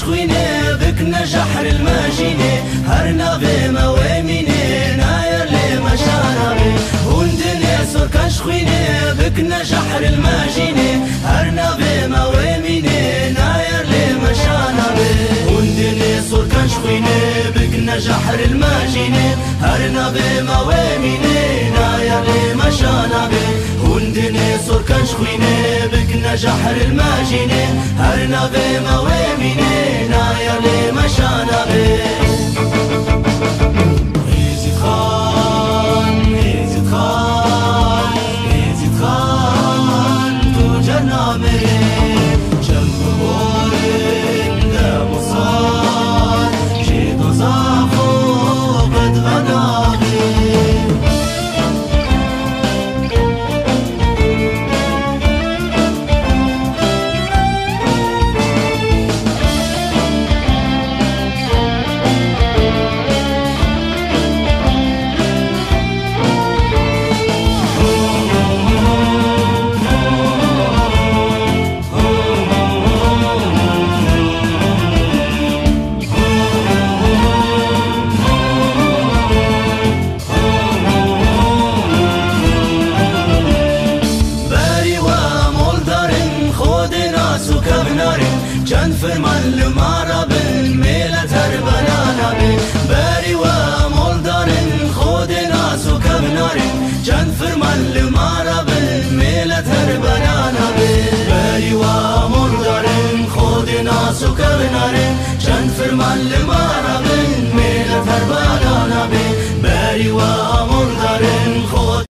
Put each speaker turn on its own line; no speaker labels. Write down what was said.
خوينه بكنا جحر الماجينه هرنا بما ويمينه ناير لما شاربه وندني سور كاش خوينه بكنا جحر الماجينه هرنا بما ويمينه ناير لما شاربه وندني سور كاش خوينه بكنا جحر الماجينه هرنا بما ويمينه ناير لما شاربه وندني سور كاش خوينه بكنا جحر الماجينه هرنا بما ويمينه ناير لما شاربه يزيد خان يزيد خان يزيد خان تو جنامه جنب بورين ده مصار جيد وزافو قد غنابه جن فرمان لمارا بن میلت هر بنانا بن باری و مول دارن خود ناسو کبنارن جن فرمان لمارا بن میلت هر بنانا بن باری و مول دارن خود ناسو کبنارن جن فرمان